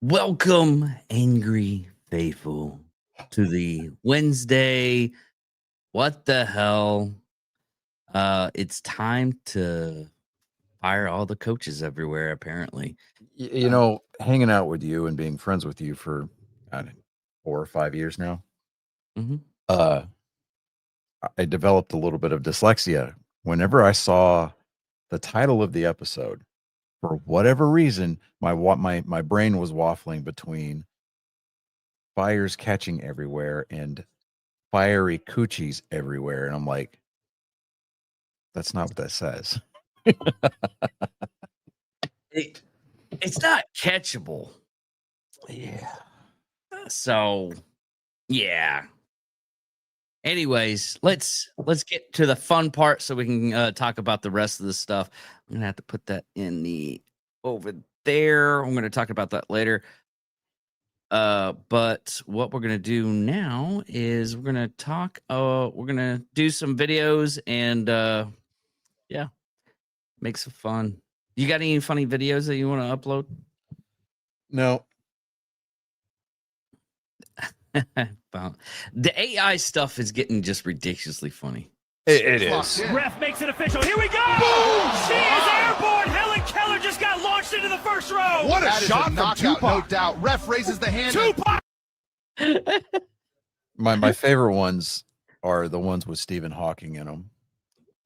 Welcome, angry faithful, to the Wednesday. What the hell? It's time to fire all the coaches everywhere, apparently. Hanging out with you and being friends with you for 4 or 5 years now, Mhm. I developed a little bit of dyslexia. Whenever I saw the title of the episode, for whatever reason, my brain was waffling between fires catching everywhere and fiery coochies everywhere, and I'm like, that's not what that says. It's not catchable. Yeah. So, yeah. Anyways, let's get to the fun part so we can talk about the rest of the stuff. I'm gonna have to put that in the over there. I'm gonna talk about that later. But what we're gonna do now is we're gonna talk. We're gonna do some videos and yeah, make some fun. You got any funny videos that you want to upload? No. Well, the AI stuff is getting just ridiculously funny. It is. Ref makes it official. Here we go! Boom! She is airborne. Helen Keller just got launched into the first row. What a That shot from knockout, Tupac. no doubt. Ref raises the hand. Tupac! My favorite ones are the ones with Stephen Hawking in them.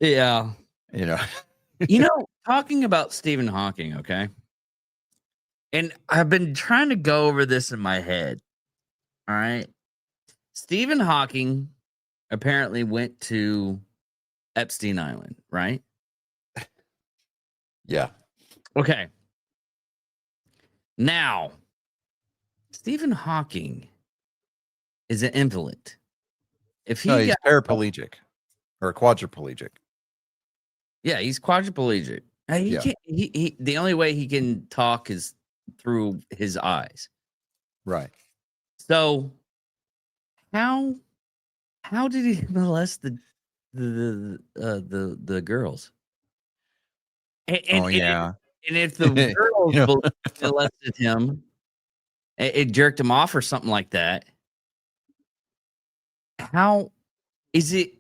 Yeah. You know, Talking about Stephen Hawking, okay? And I've been trying to go over this in my head. All right. Stephen Hawking apparently went to Epstein Island, right? Yeah. Okay. Now, Stephen Hawking is an invalid. If he he's got paraplegic or quadriplegic. Yeah, he's quadriplegic. He Yeah. can't, he the only way he can talk is through his eyes. Right. So how did he molest the girls? And if the girls molested him, it jerked him off or something like that. How is it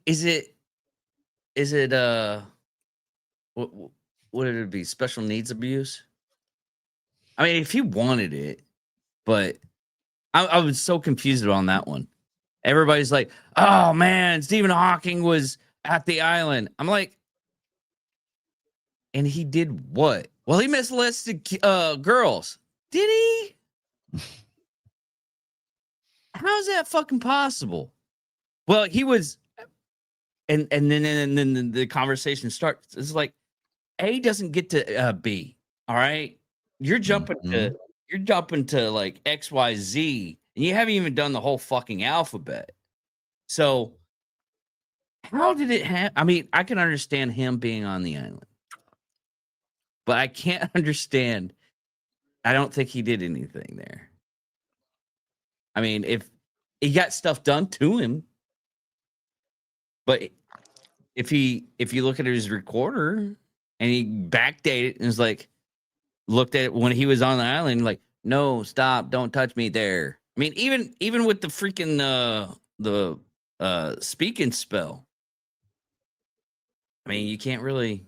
what would it be? Special needs abuse? I mean, if he wanted it, but I was so confused on that one. Everybody's like, "Oh man, Stephen Hawking was at the island." I'm like, and he did what? Well, he molested girls. Did he? How is that fucking possible? Well, he was, and then the conversation starts. It's like A doesn't get to B. All right, you're jumping to like XYZ, and you haven't even done the whole fucking alphabet. So how did it happen? I mean, I can understand him being on the island, but I can't understand. I don't think he did anything there. I mean, if he got stuff done to him, but if you look at his recorder and he backdated and was like, looked at it when he was on the island, like, no, stop, don't touch me there. I mean, even with the freaking the speaking spell. I mean, you can't really.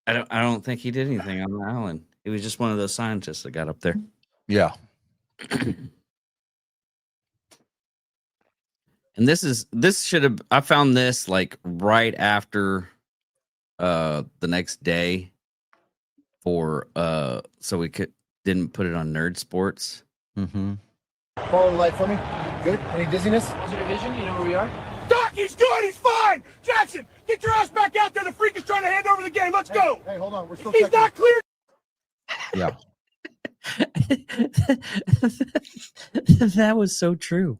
I don't think he did anything on the island. He was just one of those scientists that got up there. Yeah. And this should have, I found this like right after the next day for so we didn't put it on Nerd Sports. Mm-hmm. Follow the light for me. Good. Any dizziness? Is your vision? You know where we are? Doc, he's good. He's fine. Jackson, get your ass back out there. The freak is trying to hand over the game. Let's go. Hey, hold on. We're still He's not clear. Yeah. That was so true.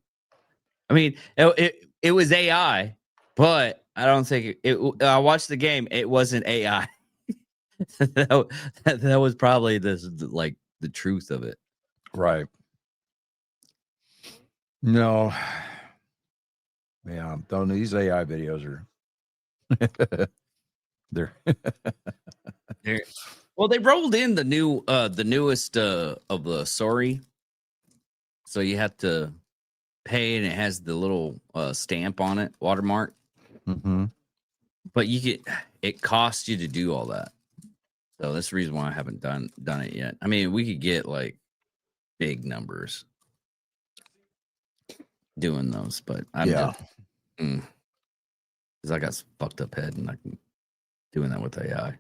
I mean, it was AI, but I don't think I watched the game. It wasn't AI. that was probably the truth of it. Right. No. Yeah. Don't these AI videos are they're Well, they rolled in the newest of the sorry. So you have to pay, and it has the little stamp on it, watermark. Mm-hmm. But it costs you to do all that. So that's the reason why I haven't done it yet. I mean, we could get like big numbers doing those, but I'm just because I got fucked up head and I can doing that with AI.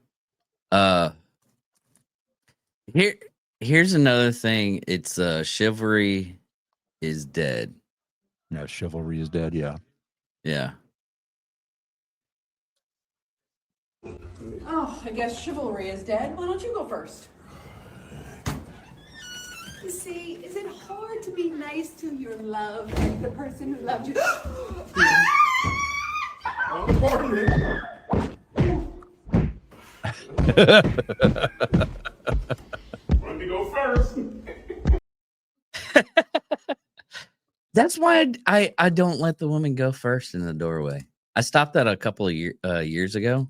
Here's another thing. It's chivalry is dead. Yeah, chivalry is dead. Yeah. Yeah. Oh, I guess chivalry is dead. Why don't you go first? You see, is it hard to be nice to your love, the person who loved you? Pardon me. Let me go first. That's why I don't let the woman go first in the doorway. I stopped that a couple of years ago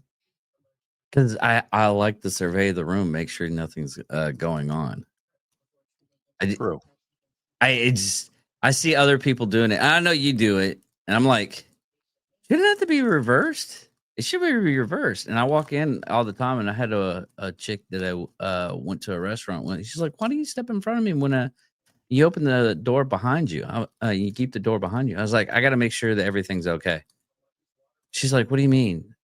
because I like to survey the room, make sure nothing's going on. True. I see other people doing it. I know you do it, and I'm like, shouldn't it have to be reversed? It should be reversed. And I walk in all the time, and I had a chick that I went to a restaurant with. She's like, "Why do you step in front of me when you open the door behind you? You keep the door behind you." I was like, "I got to make sure that everything's okay." She's like, "What do you mean?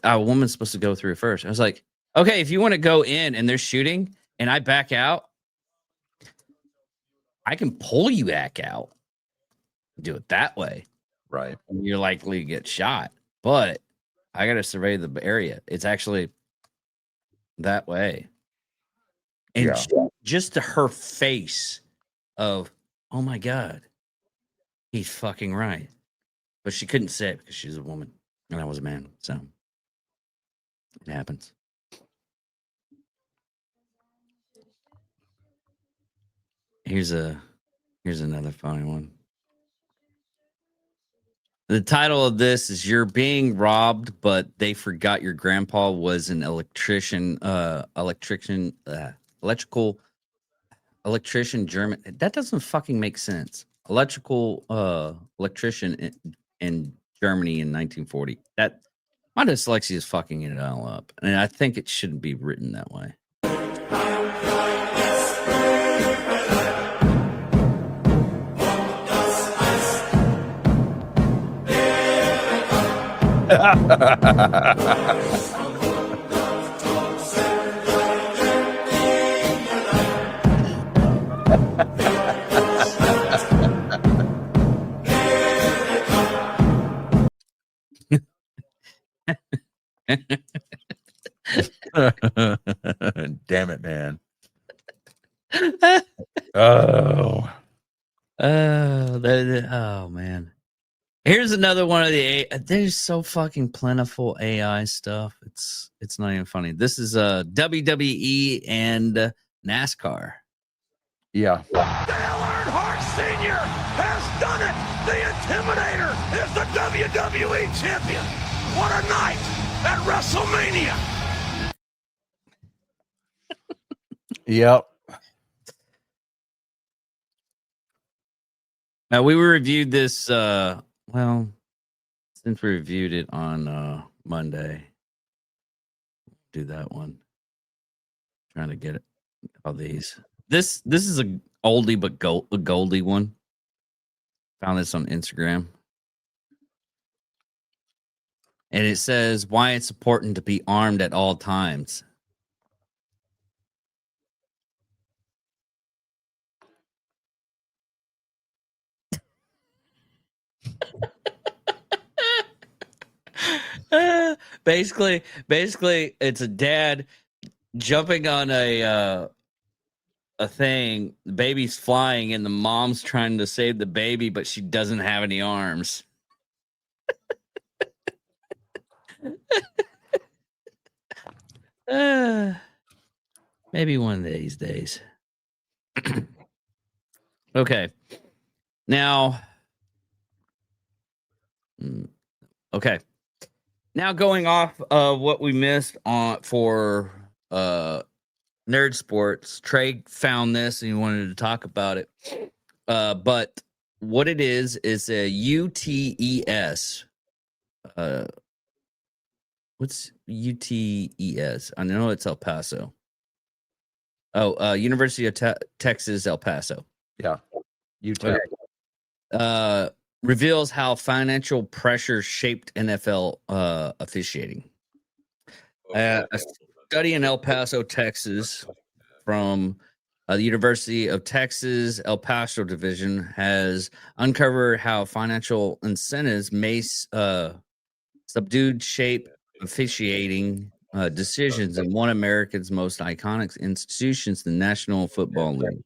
A woman's supposed to go through first?" I was like, "Okay, if you want to go in and they're shooting, and I back out, I can pull you back out. Do it that way. Right. And you're likely to get shot. But I got to survey the area. It's actually that way." And just to her face of, "Oh my God, he's fucking right." But she couldn't say it because she's a woman and I was a man. So it happens. Here's another funny one. The title of this is "You're Being Robbed, but They Forgot Your Grandpa Was an Electrician, German." That doesn't fucking make sense. Electrician in Germany in 1940. That my dyslexia is fucking it all up. And I think it shouldn't be written that way. Damn it, man. Oh. Oh man. Here's another one of the there's so fucking plentiful AI stuff. It's not even funny. This is WWE and NASCAR. Yeah. Dale Earnhardt Sr. has done it. The Intimidator is the WWE champion. What a night at WrestleMania. Yep. Now we reviewed this since we reviewed it on Monday. Do that one. Trying to get it all these. This is a oldie but a goldie one. Found this on Instagram. And it says why it's important to be armed at all times. Basically, it's a dad jumping on a thing. The baby's flying, and the mom's trying to save the baby, but she doesn't have any arms. Maybe one of these days. Okay. Now, Now going off what we missed on for Nerd Sports. Trey found this and he wanted to talk about it. But what it is a UTES. What's UTES? I know it's El Paso. Oh, University of Texas, El Paso. Yeah. UTEP. Reveals how financial pressure shaped NFL officiating. A study in El Paso, Texas, from the University of Texas El Paso division has uncovered how financial incentives may subdued shape officiating decisions in one of America's most iconic institutions, the National Football League.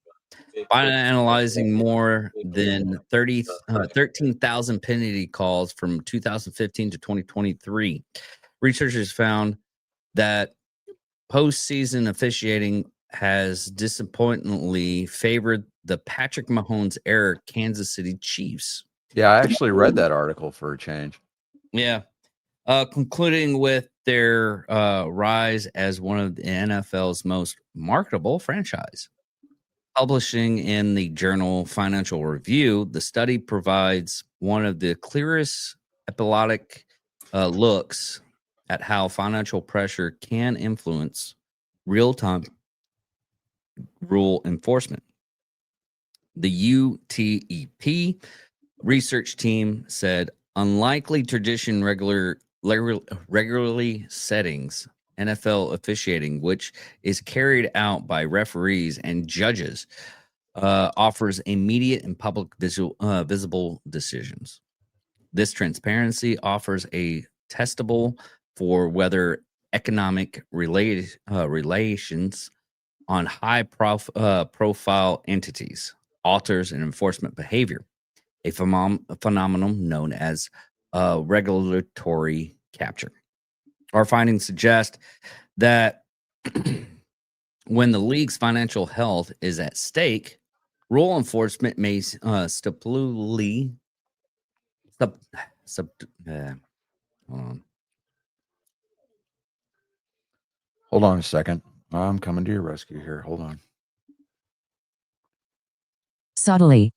By analyzing more than 13,000 penalty calls from 2015 to 2023, researchers found that postseason officiating has disappointingly favored the Patrick Mahomes era Kansas City Chiefs. Yeah, I actually read that article for a change. Yeah. Concluding with their rise as one of the NFL's most marketable franchise. Publishing in the journal Financial Review, the study provides one of the clearest episodic looks at how financial pressure can influence real-time rule enforcement. The UTEP research team said, unlikely tradition regularly settings, NFL officiating, which is carried out by referees and judges, offers immediate and public visible decisions. This transparency offers a testable for whether economic relations on high profile entities alters and enforcement behavior, a phenomenon known as regulatory capture. Our findings suggest that when the league's financial health is at stake, rule enforcement may hold on. Hold on a second. I'm coming to your rescue here. Hold on. Subtly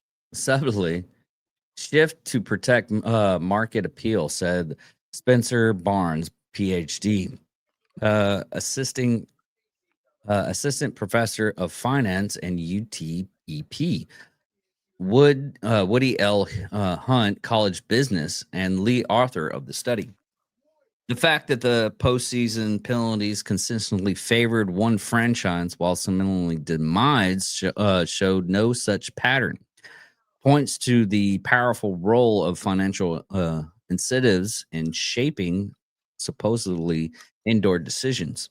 shift to protect market appeal, said Spencer Barnes, PhD, assistant professor of finance and UTEP. Woody L. Hunt, college business, and lead author of the study. The fact that the postseason penalties consistently favored one franchise while similarly demise showed no such pattern points to the powerful role of financial incentives in shaping supposedly indoor decisions.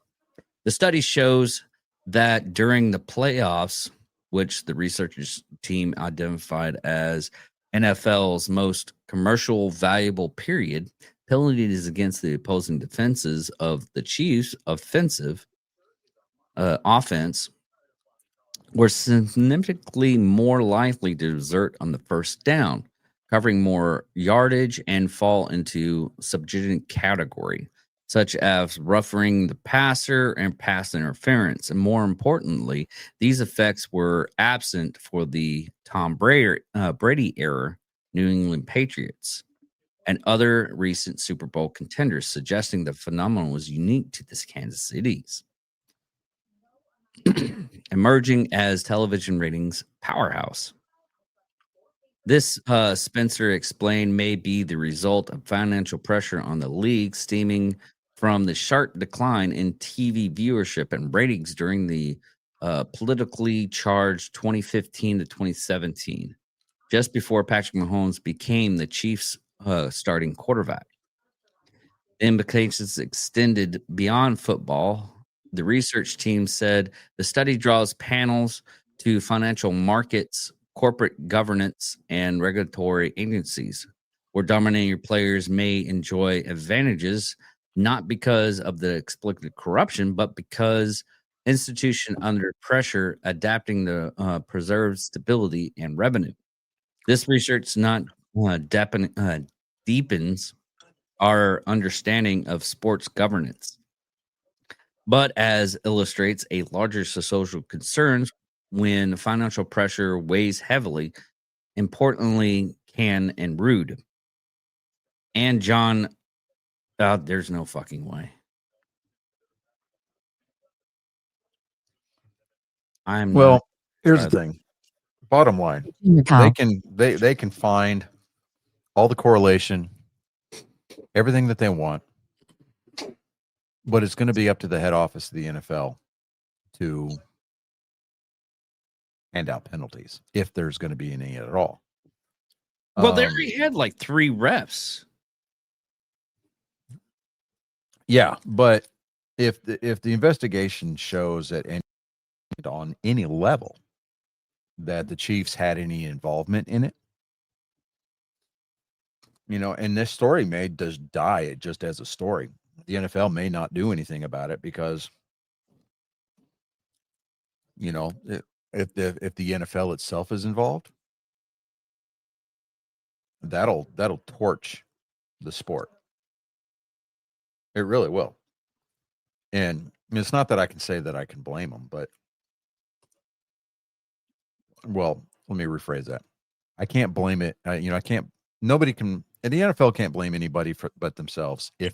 The study shows that during the playoffs, which the researchers team identified as NFL's most commercial valuable period, penalties against the opposing defenses of the Chiefs' offense were significantly more likely to desert on the first down, covering more yardage and fall into subjective category, such as roughing the passer and pass interference. And more importantly, these effects were absent for the Tom Brady era New England Patriots and other recent Super Bowl contenders, suggesting the phenomenon was unique to this Kansas City's emerging as television ratings powerhouse. This, Spencer explained, may be the result of financial pressure on the league stemming from the sharp decline in TV viewership and ratings during the politically charged 2015 to 2017, just before Patrick Mahomes became the Chiefs' starting quarterback. The implications extended beyond football. The research team said the study draws panels to financial markets, corporate governance, and regulatory agencies, where dominating players may enjoy advantages not because of the explicit corruption, but because institution under pressure adapting to preserve stability and revenue. This research not deepens our understanding of sports governance. but as illustrates a larger social concerns when financial pressure weighs heavily, importantly, can and rude. And John, there's no fucking way. I'm Well, not here's the driving. thing. Bottom line, they can find all the correlation, everything that they want, but it's going to be up to the head office of the NFL to hand out penalties if there's going to be any at all. Well, they already had like 3 refs. Yeah, but if the investigation shows that on any level that the Chiefs had any involvement in it, and this story may just die just as a story. The NFL may not do anything about it because, if the NFL itself is involved, that'll torch the sport. It really will. And it's not that I can say that I can blame them, but well, let me rephrase that. I can't blame it. I can't. Nobody can, and the NFL can't blame anybody but themselves if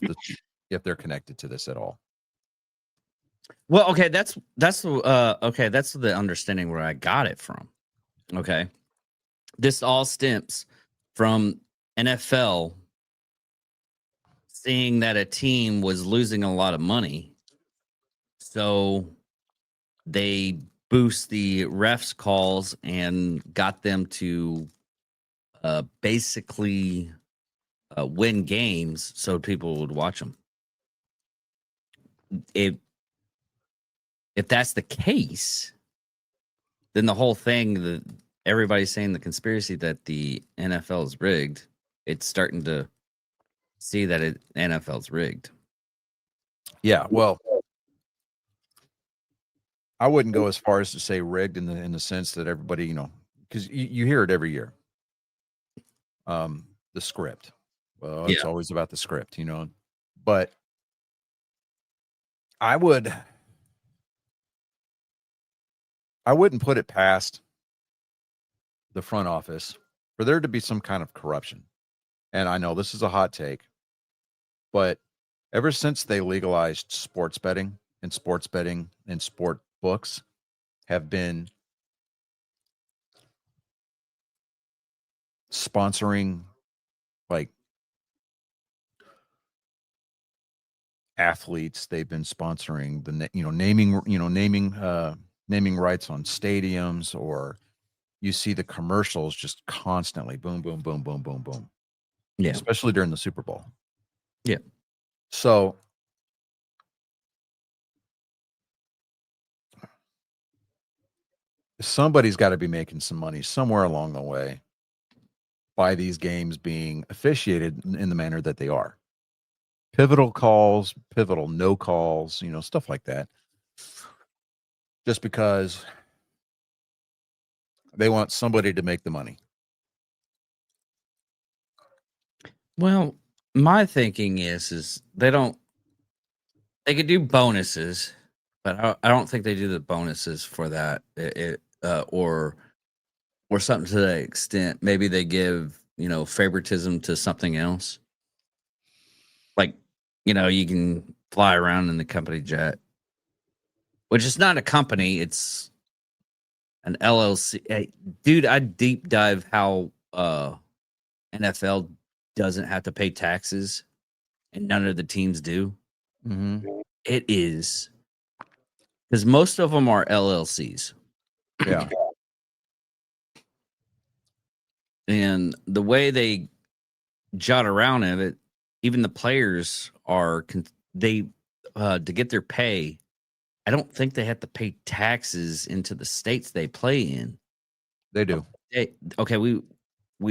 they're connected to this at all. Well, okay, that's the understanding where I got it from. Okay. This all stems from NFL seeing that a team was losing a lot of money. So they boost the refs' calls and got them to basically win games so people would watch them. If that's the case, then the whole thing that everybody's saying the conspiracy that the NFL is rigged, it's starting to see that NFL's rigged. Yeah, well, I wouldn't go as far as to say rigged in the sense that everybody, because you hear it every year. The script. Well, it's always about the script, but I wouldn't put it past the front office for there to be some kind of corruption. And I know this is a hot take, but ever since they legalized sports betting and sport books have been sponsoring like athletes. They've been sponsoring naming rights on stadiums, or you see the commercials just constantly boom, boom, boom, boom, boom, boom. Yeah. Especially during the Super Bowl. Yeah. So somebody's got to be making some money somewhere along the way by these games being officiated in the manner that they are. Pivotal calls, pivotal no calls, stuff like that. Just because they want somebody to make the money. Well, my thinking is they could do bonuses, but I don't think they do the bonuses for that. Or something to that extent. Maybe they give, favoritism to something else. Like, you can fly around in the company jet, which is not a company, it's an LLC. Hey, dude, I deep dive how NFL doesn't have to pay taxes and none of the teams do. Mm-hmm. It is because most of them are LLCs. Yeah. And the way they jot around of it, even the players are to get their pay. I don't think they have to pay taxes into the states they play in. They do. Okay, we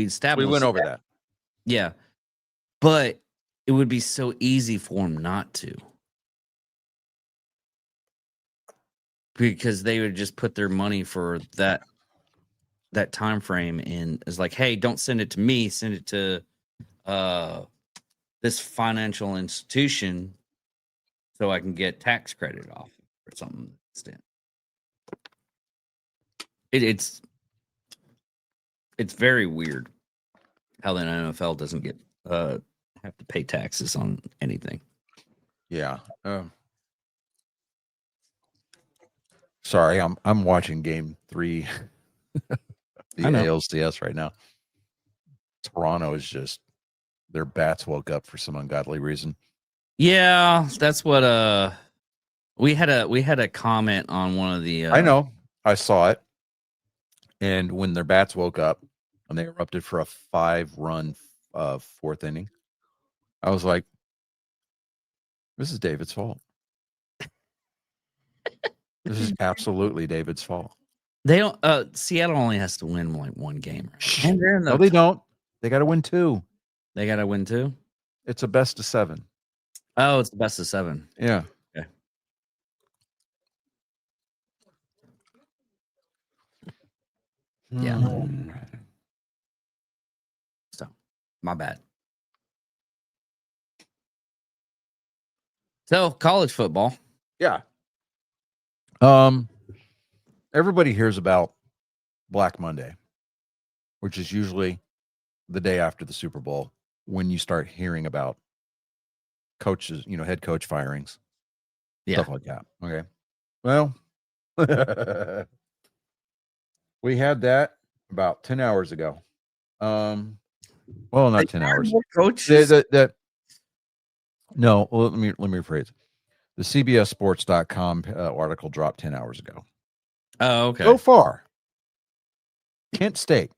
established. We went over that. Yeah, but it would be so easy for them not to, because they would just put their money for that time frame in. It's like, hey, don't send it to me, send it to this financial institution so I can get tax credit off or something. It's very weird how the NFL doesn't get have to pay taxes on anything. Yeah. Sorry, I'm watching game 3 the I know. ALCS right now. Toronto is just their bats woke up for some ungodly reason. Yeah, that's what we had a comment on one of the I know. I saw it. And when their bats woke up and they erupted for a 5-run fourth inning, I was like, this is David's fault. This is absolutely David's fault. They don't Seattle only has to win like one game. Right? And they're in the No, they don't. They got to win 2. They got to win 2. It's a best of 7. Oh, it's the best of 7. Yeah. Okay. Yeah. So, my bad. So, college football. Yeah. Everybody hears about Black Monday, which is usually the day after the Super Bowl when you start hearing about coaches, head coach firings, stuff like that. Okay. Well, we had that about 10 hours ago. Well, not 10 hours. Coaches. No, well, let me rephrase. The CBSSports.com article dropped 10 hours ago. Oh, okay. So far, Kent State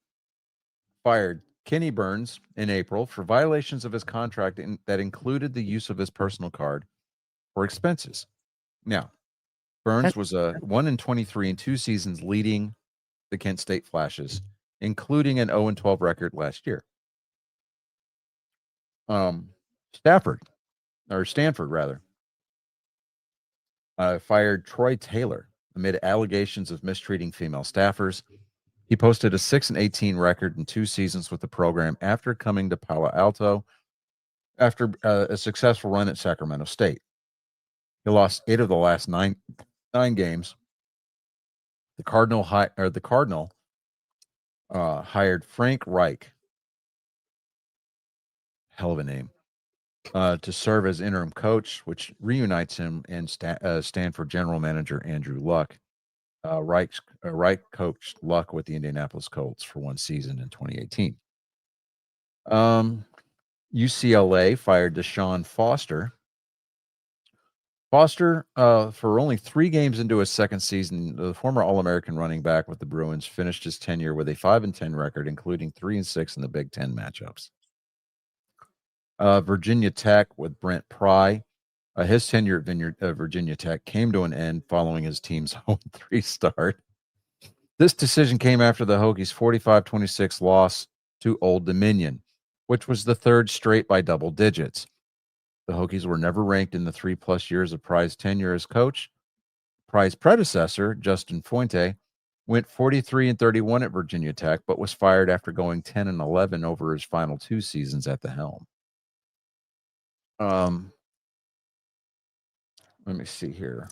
fired Kenny Burns in April for violations of his contract that included the use of his personal card for expenses. Now, Burns was a 1-23 in 2 seasons leading the Kent State Flashes, including an 0-12 record last year. Stanford, fired Troy Taylor amid allegations of mistreating female staffers. He posted a 6-18 record in 2 seasons with the program after coming to Palo Alto after a successful run at Sacramento State. He lost 8 of the last 9 games. The Cardinal hired Frank Reich, hell of a name, to serve as interim coach, which reunites him and Stanford general manager Andrew Luck. Reich coached Luck with the Indianapolis Colts for 1 season in 2018. UCLA fired Deshaun Foster. Foster, for only 3 games into his second season, the former All-American running back with the Bruins finished his tenure with a 5-10 record, including 3-6 in the Big Ten matchups. Virginia Tech with Brent Pry. His tenure at Virginia Tech came to an end following his team's 0-3 start. This decision came after the Hokies' 45-26 loss to Old Dominion, which was the 3rd straight by double digits. The Hokies were never ranked in the 3+ years of Pry's tenure as coach. Pry's predecessor, Justin Fuente, went 43-31 at Virginia Tech, but was fired after going 10-11 over his final 2 seasons at the helm. Let me see here.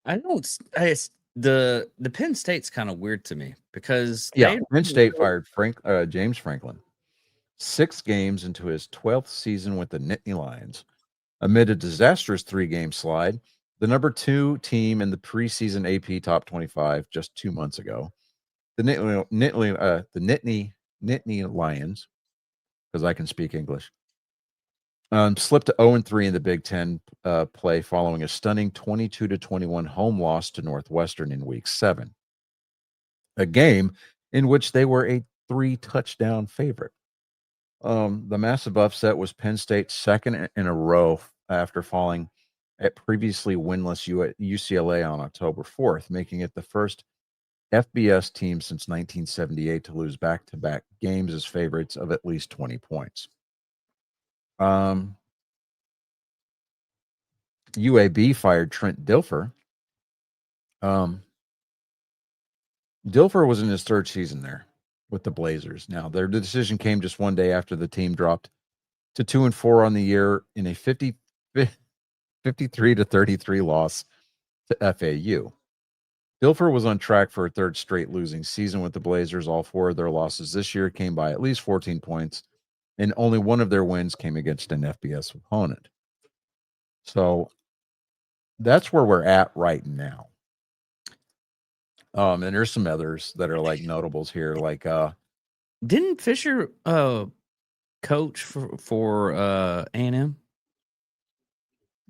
The Penn State's kind of weird to me because Penn State fired James Franklin 6 games into his 12th season with the Nittany Lions amid a disastrous 3-game slide. The number 2 team in the preseason AP Top 25 just 2 months ago. The Nittany Lions, because I can speak English, slipped to 0-3 in the Big Ten play following a stunning 22-21 home loss to Northwestern in Week 7, a game in which they were a 3-touchdown favorite. The massive upset was Penn State's 2nd in a row after falling at previously winless UCLA on October 4th, making it the first FBS team since 1978 to lose back-to-back games as favorites of at least 20 points. UAB fired Trent Dilfer. Dilfer was in his 3rd season there with the Blazers. Now, their decision came just one day after the team dropped to 2-4 on the year in a 53-33 loss to FAU. Dilfer was on track for a third straight losing season with the Blazers. All 4 of their losses this year came by at least 14 points, and only one of their wins came against an FBS opponent. So that's where we're at right now. And there's some others that are like notables here, like Didn't Fisher coach for A&M?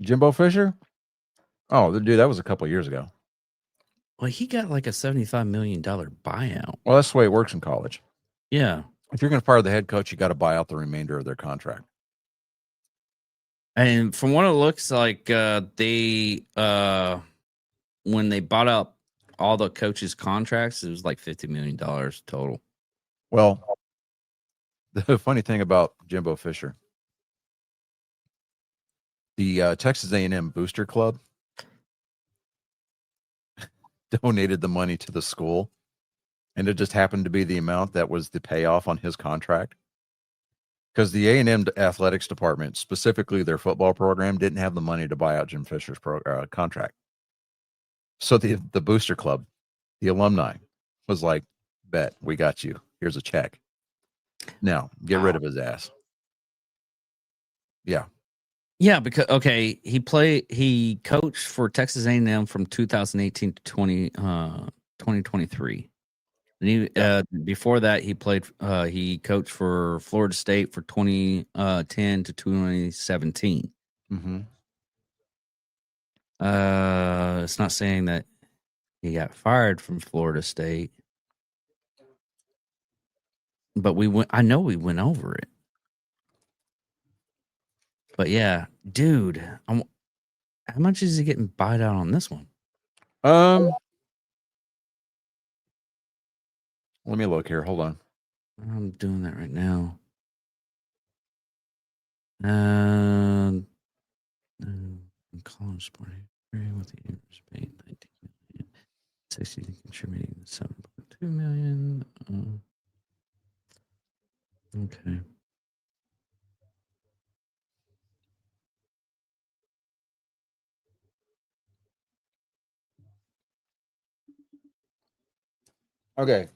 Jimbo Fisher. Oh, dude, that was a couple years ago. Well, he got like a $75 million buyout. Well, that's the way it works in college. Yeah. If you're going to fire the head coach, you got to buy out the remainder of their contract. And from what it looks like, they when they bought out all the coaches' contracts, it was like $50 million total. Well, the funny thing about Jimbo Fisher, the Texas A&M Booster Club donated the money to the school, and it just happened to be the amount that was the payoff on his contract. Because the A&M athletics department, specifically their football program, didn't have the money to buy out Jim Fisher's contract. So the Booster Club, the alumni, was like, bet, we got you. Here's a check. Now, get rid of his ass. Yeah. Yeah, because he coached for Texas A&M from 2018 to 2023. And he before that he coached for Florida State for 2010 to 2017. Mm-hmm. It's not saying that he got fired from Florida State, but I know we went over it. But yeah, dude, how much is he getting bought out on this one? Let me look here. Hold on. I'm doing that right now. College sport with the years paid 19 million, 60 contributing 7.2 million. Okay. Okay.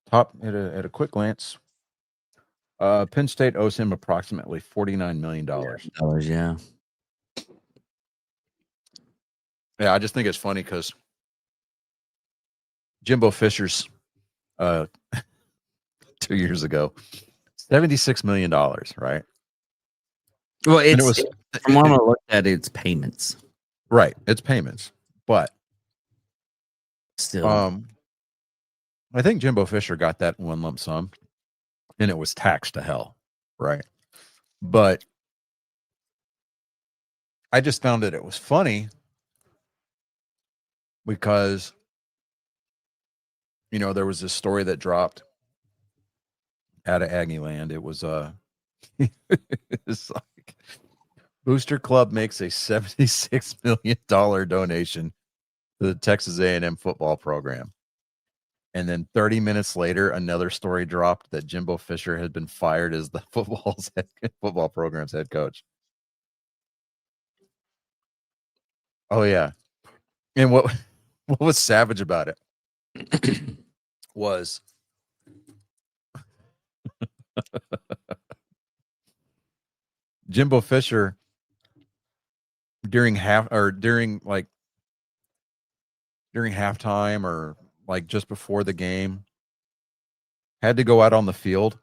Top at a quick glance, Penn State owes him approximately $49 million. Yeah. Yeah, I just think it's funny because Jimbo Fisher's 2 years ago, $76 million, right? Well, And it was from what I looked at, it's payments. right. It's payments, but Still, I think Jimbo Fisher got that in one lump sum, and it was taxed to hell, right? But I just found it was funny because, there was this story that dropped out of Aggie Land. It was it's like Booster Club makes a $76 million donation to the Texas A&M football program. And then 30 minutes later, another story dropped that Jimbo Fisher had been fired as the football program's head coach. Oh, yeah. And what was savage about it was Jimbo Fisher during halftime or like just before the game had to go out on the field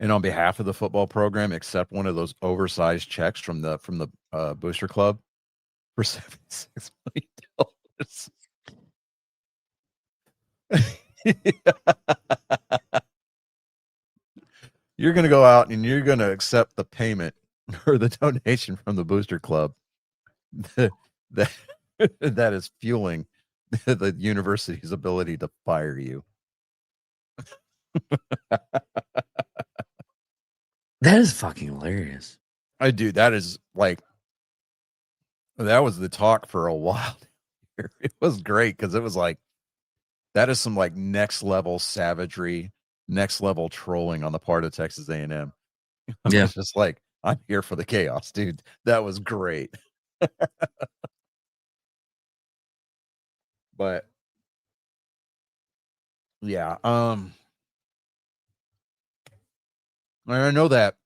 and on behalf of the football program accept one of those oversized checks from the Booster Club for $76 million. You're going to go out and you're going to accept the payment or the donation from the Booster Club that is fueling the university's ability to fire you. that is fucking hilarious. I do. That is like, that was the talk for a while. It was great because it was like, that is some like next level savagery, next level trolling on the part of Texas A&M. I Yeah. was just like, I'm here for the chaos, dude. That was great. But yeah, and I know that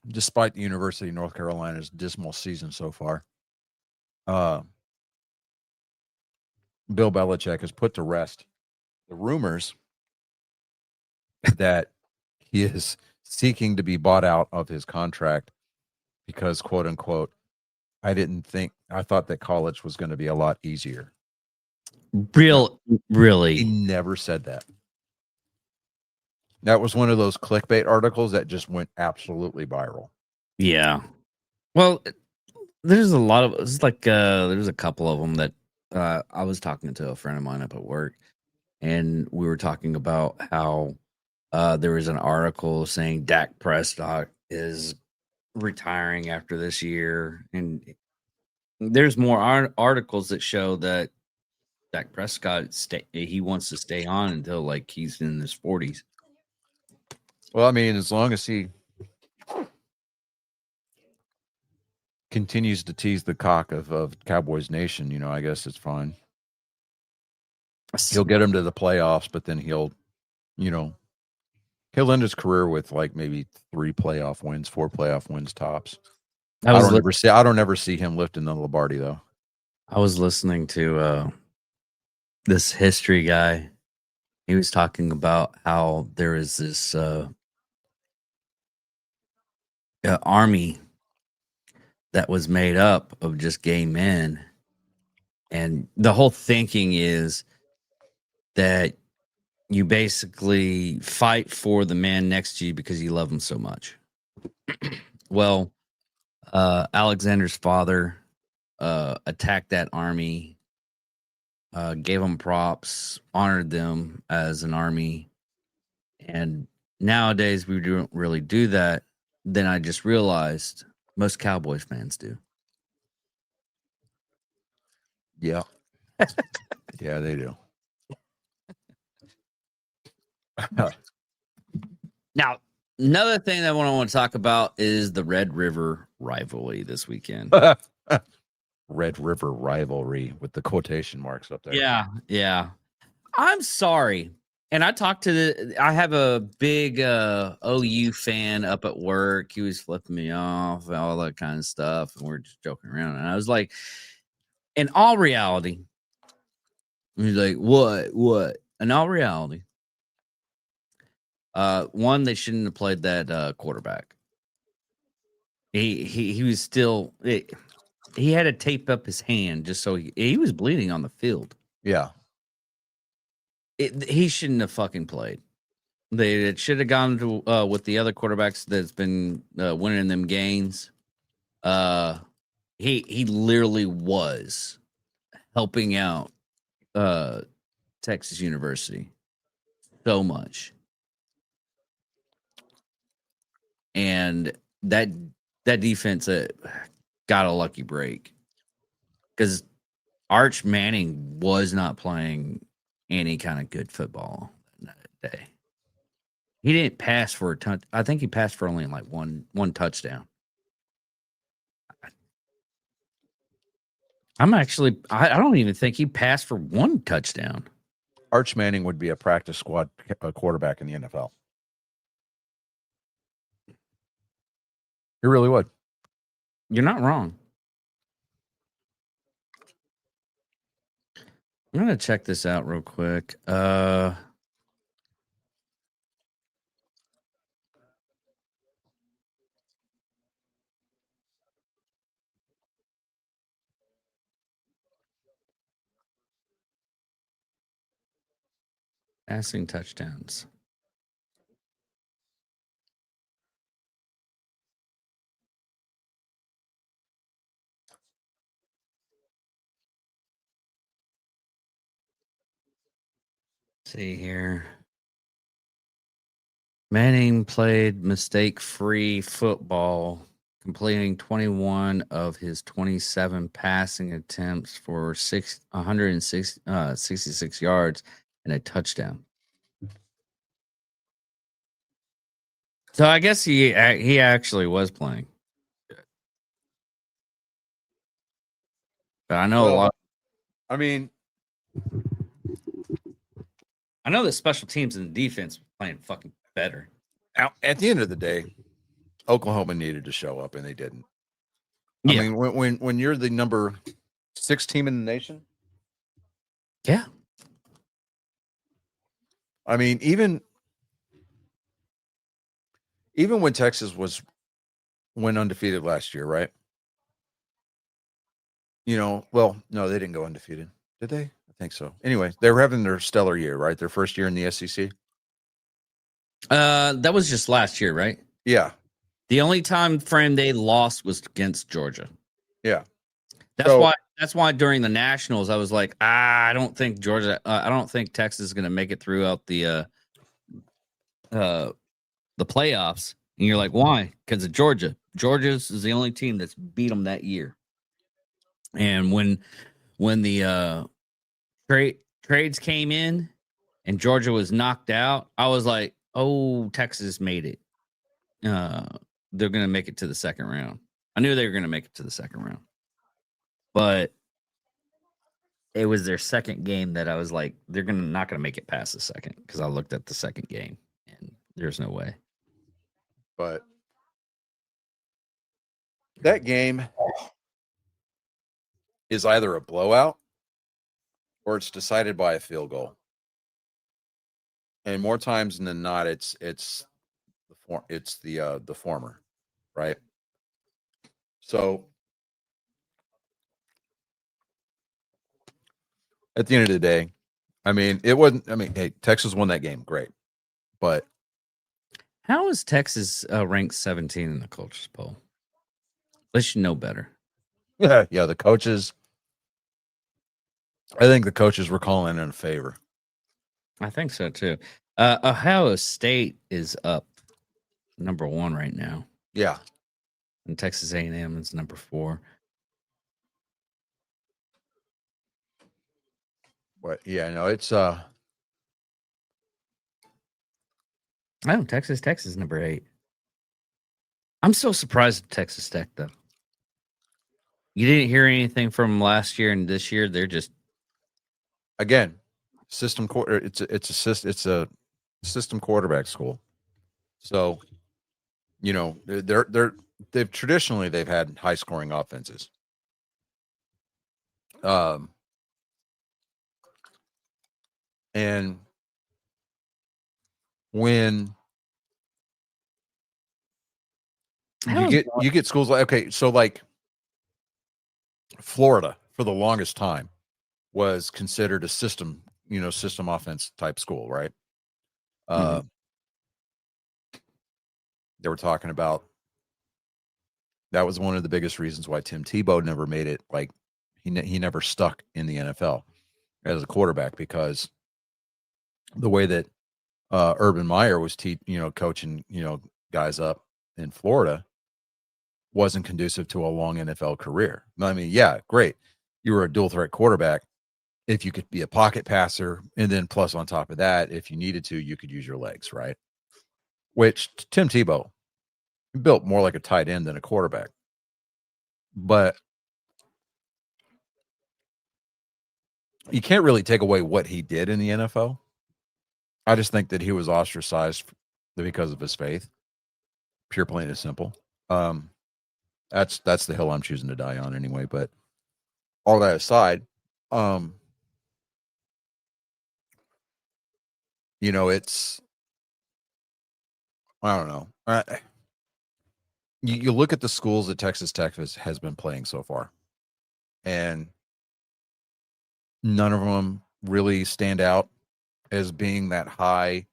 despite the University of North Carolina's dismal season so far, uh, Bill Belichick has put to rest the rumors that he is seeking to be bought out of his contract because, quote unquote, I thought that college was going to be a lot easier. He Really. never said that. That was one of those clickbait articles that just went absolutely viral. Yeah. Well, there's a lot of it's like there's a couple of them that I was talking to a friend of mine up at work, and we were talking about how there was an article saying Dak Prescott is retiring after this year, and there's more articles that show that Dak Prescott he wants to stay on until like he's in his 40s. Well, I mean, as long as he continues to tease the cock of Cowboys Nation, I guess it's fine. He'll get him to the playoffs, but then he'll end his career with like maybe 4 playoff wins tops. I don't ever see him lifting the Lombardi though. I was listening to this history guy. He was talking about how there is this army that was made up of just gay men, and the whole thinking is that you basically fight for the man next to you because you love him so much. Well, Alexander's father attacked that army, gave them props, honored them as an army, and nowadays we don't really do that. Then I just realized most Cowboys fans do. Yeah. Yeah, they do. Now, another thing that I want to talk about is the Red River rivalry this weekend. Red River rivalry with the quotation marks up there. Yeah. I'm sorry. And I talked to I have a big OU fan up at work. He was flipping me off, all that kind of stuff. And we're just joking around. And I was like, in all reality, he's like, what? In all reality, one, they shouldn't have played that quarterback. He was still he had to tape up his hand just so he was bleeding on the field. Yeah. He shouldn't have fucking played. It should have gone to with the other quarterbacks that's been winning them games. He literally was helping out Texas University so much, and that defense got a lucky break because Arch Manning was not playing any kind of good football that day. He didn't pass for a touch. I think he passed for only like one touchdown. I don't even think he passed for one touchdown. Arch Manning would be a practice squad quarterback in the NFL. He really would. You're not wrong. I'm going to check this out real quick. Passing touchdowns. See here. Manning played mistake-free football, completing 21 of his 27 passing attempts for 166 yards and a touchdown. So I guess he actually was playing. But I know a lot. I mean, I know the special teams and the defense was playing fucking better. at the end of the day, Oklahoma needed to show up and they didn't. I Yeah. mean, when you're the number 6 team in the nation, Yeah. I mean, even when Texas went undefeated last year, right? You know, well, no, they didn't go undefeated, did they? I think so. Anyway, they were having their stellar year, right? Their first year in the SEC. That was just last year, right? Yeah, The only time frame they lost was against Georgia. yeah. That's why during the Nationals I was like, I don't think I don't think Texas is going to make it throughout the playoffs. And you're like, why? Because of Georgia. Georgia's is the only team that's beat them that year. And when the trades came in and Georgia was knocked out, I was like, oh, Texas made it. They're going to make it to the second round. I knew they were going to make it to the second round. But it was their second game that I was like, they're not going to make it past the second, because I looked at the second game and there's no way. But that game is either a blowout or it's decided by a field goal. And more times than not, it's the former, right? So at the end of the day, I mean, hey, Texas won that game, great, but How is Texas ranked 17 in the coaches poll? They should know better. yeah, the coaches. I think the coaches were calling in a favor. I think so too. Ohio State is up number 1 right now, Yeah, and Texas A&M is number 4. but yeah, no, it's Oh, Texas is number 8. I'm so surprised at Texas Tech though. You didn't hear anything from last year and this year. They're just again system quarter. It's a system quarterback school. So, you know, they've traditionally had high scoring offenses. And when you get schools like, okay, so like Florida for the longest time was considered a system offense type school, right? Mhm. They were talking about that was one of the biggest reasons why Tim Tebow never made it. Like he never stuck in the NFL as a quarterback, because the way that Urban Meyer was coaching guys up in Florida wasn't conducive to a long NFL career. I mean, yeah, great. You were a dual threat quarterback. If you could be a pocket passer, and then plus on top of that, if you needed to, you could use your legs, right? Which Tim Tebow built more like a tight end than a quarterback. But you can't really take away what he did in the NFL. I just think that he was ostracized because of his faith. Pure, plain and simple. That's the hill I'm choosing to die on anyway. But all that aside, it's, I don't know. You look at the schools that Texas Tech has been playing so far, and none of them really stand out as being that high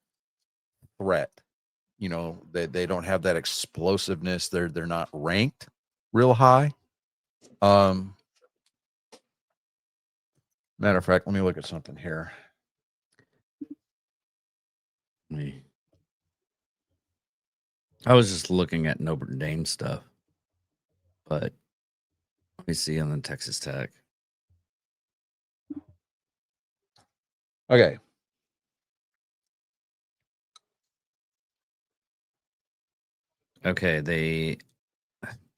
threat. They don't have that explosiveness. They're not ranked real high. Matter of fact, let me look at something here. I was just looking at Notre Dame stuff, but let me see on the Texas Tech. Okay. Okay, they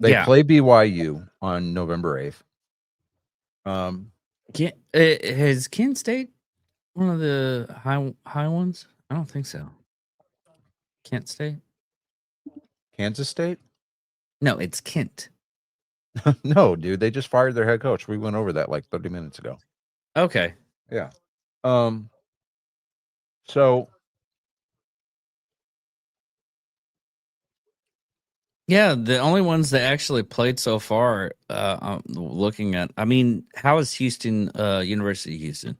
They play BYU on November 8th. Has Kent State one of the high ones? I don't think so. Kent State? Kansas State? No, it's Kent. No, dude, they just fired their head coach. We went over that like 30 minutes ago. Okay. Yeah. So Yeah, the only ones that actually played so far, I'm looking at, I mean, how is Houston, University of Houston?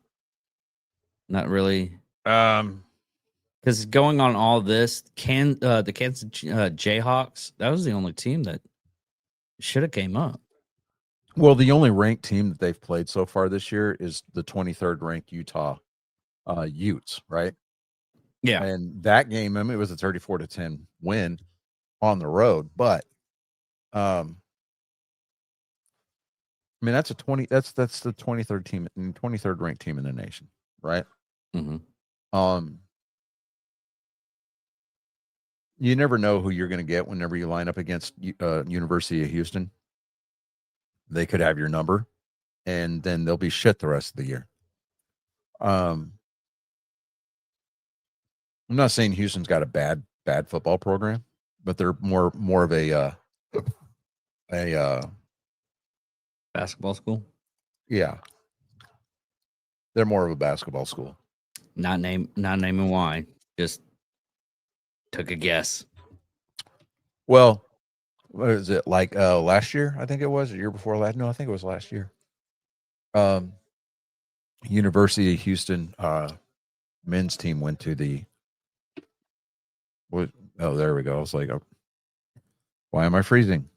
Not really. Because going on all this, the Kansas Jayhawks, that was the only team that should have came up. well, the only ranked team that they've played so far this year is the 23rd ranked Utah Utes, right? Yeah. And that game, I mean, it was a 34-10 win on the road, but I mean, that's the 23rd team, 23rd ranked team in the nation, right? Mm-hmm. You never know who you're going to get whenever you line up against University of Houston. They could have your number, and then they'll be shit the rest of the year. I'm not saying Houston's got a bad football program, but they're more of a Basketball school? yeah. They're more of a basketball school. Not naming why. Just took a guess. Well, what is it like last year? I think it was the year before last. No, I think it was last year. University of Houston men's team went to the what? Oh, there we go. I was like, oh, why am I freezing?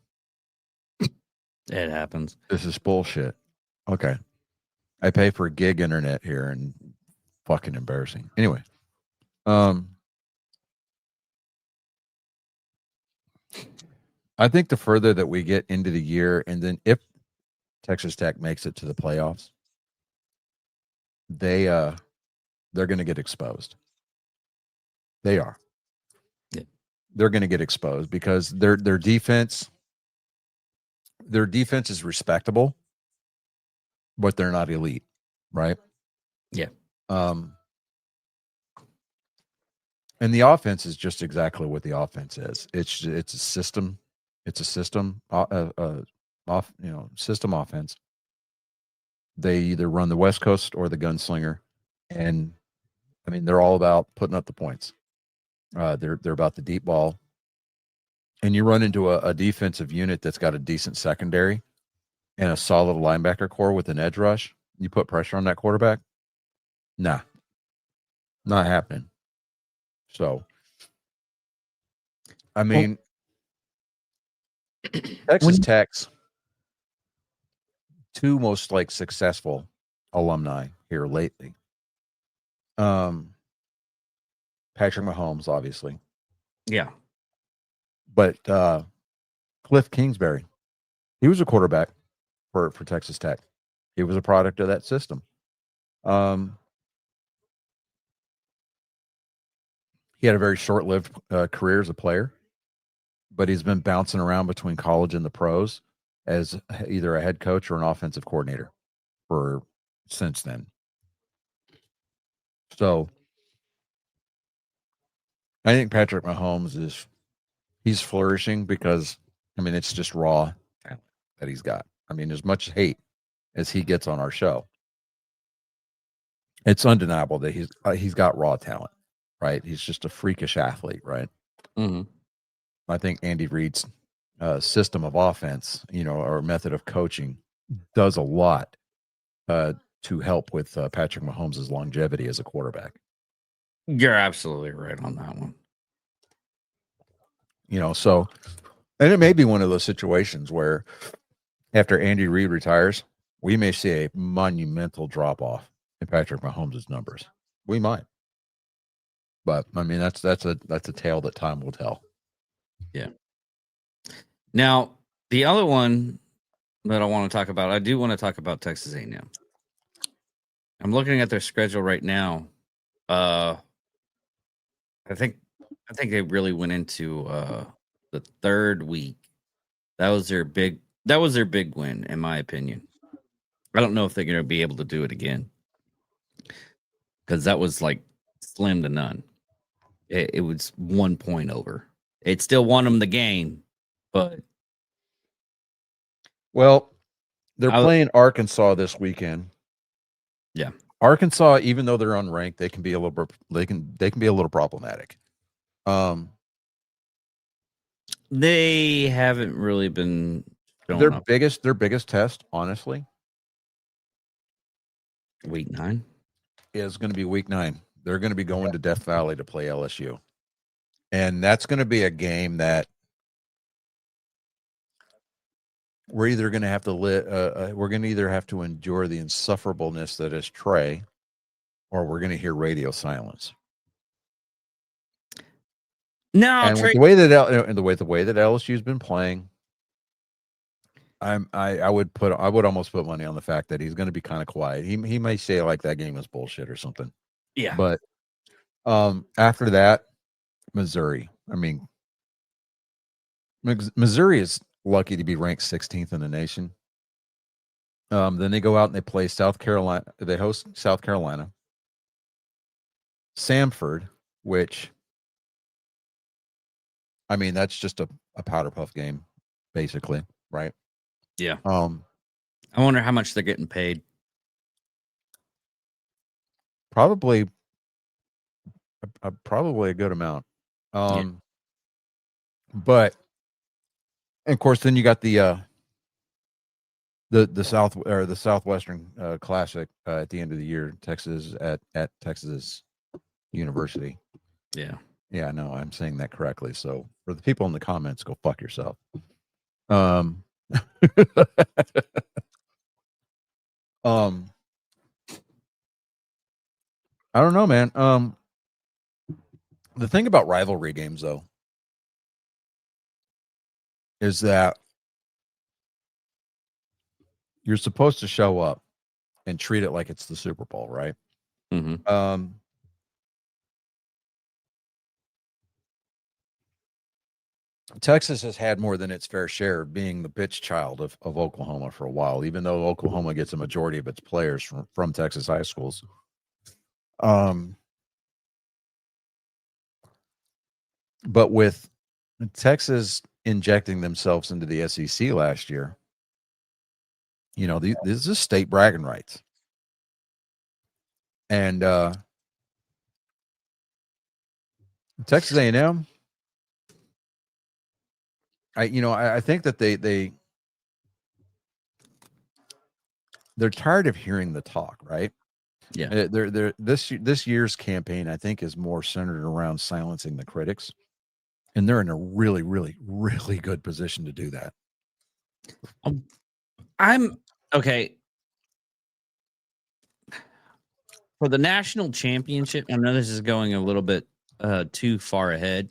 It happens. This is bullshit. Okay. I pay for gig internet here and fucking embarrassing. Anyway. I think the further that we get into the year, and then if Texas Tech makes it to the playoffs, they're going to get exposed. They are. Yeah. They're going to get exposed because their defense is respectable, but they're not elite, right? Yeah. And the offense is just exactly what the offense is. It's a system. It's a system system offense. They either run the West Coast or the gunslinger, and I mean they're all about putting up the points. They're about the deep ball, and you run into a defensive unit that's got a decent secondary and a solid linebacker core with an edge rush. You put pressure on that quarterback, nah, not happening. So, I mean, Texas Tech's two most like successful alumni here lately. Patrick Mahomes, obviously. Yeah. But Cliff Kingsbury, he was a quarterback for Texas Tech. He was a product of that system. He had a very short-lived career as a player, but he's been bouncing around between college and the pros as either a head coach or an offensive coordinator for since then. So I think Patrick Mahomes he's flourishing because, I mean, it's just raw talent that he's got. I mean, as much hate as he gets on our show, it's undeniable that he's got raw talent, right? He's just a freakish athlete, right? Mm-hmm. I think Andy Reid's system of offense, or method of coaching does a lot to help with Patrick Mahomes' longevity as a quarterback. You're absolutely right on that one. So, and it may be one of those situations where after Andy Reid retires, we may see a monumental drop off in Patrick Mahomes' numbers. We might. But I mean, that's a tale that time will tell. Yeah. Now, the other one that I want to talk about, I do want to talk about Texas A&M. I'm looking at their schedule right now. I think they really went into the third week. That was their big win, in my opinion. I don't know if they're going to be able to do it again, because that was like slim to none. It was 1 point over. It still won them the game, but Well, they're playing Arkansas this weekend. Yeah. Arkansas, even though they're unranked, they can be a little they can be a little problematic. they haven't really been showing Their up. biggest test, honestly, Week 9 is going to be week 9. They're going to be going to Death Valley to play LSU. And that's going to be a game that we're either going to have to we're going to either have to endure the insufferableness that is Trey, or we're going to hear radio silence. No, And with the way that LSU's been playing, I would almost put money on the fact that he's going to be kind of quiet. He may say like that game was bullshit or something. yeah. But after that, Missouri. I mean, Missouri is lucky to be ranked 16th in the nation. Then they go out and they play South Carolina. They host South Carolina. Samford, which, I mean, that's just a powder puff game, basically, right? Yeah. I wonder how much they're getting paid. Probably a good amount. But and of course, then you got the Southwestern Classic at the end of the year, Texas at Texas University. Yeah. Yeah, I know I'm saying that correctly. So for the people in the comments, go fuck yourself. I don't know, man. The thing about rivalry games, though, is that you're supposed to show up and treat it like it's the Super Bowl, right? Mm-hmm. Texas has had more than its fair share of being the bitch child of Oklahoma for a while, even though Oklahoma gets a majority of its players from Texas high schools. But with Texas injecting themselves into the SEC last year, you know, this is state bragging rights. And Texas A&M, I think that they're tired of hearing the talk, right? Yeah. This year's campaign, I think, is more centered around silencing the critics, and they're in a really, really, really good position to do that. I'm okay for the national championship. I know this is going a little bit too far ahead.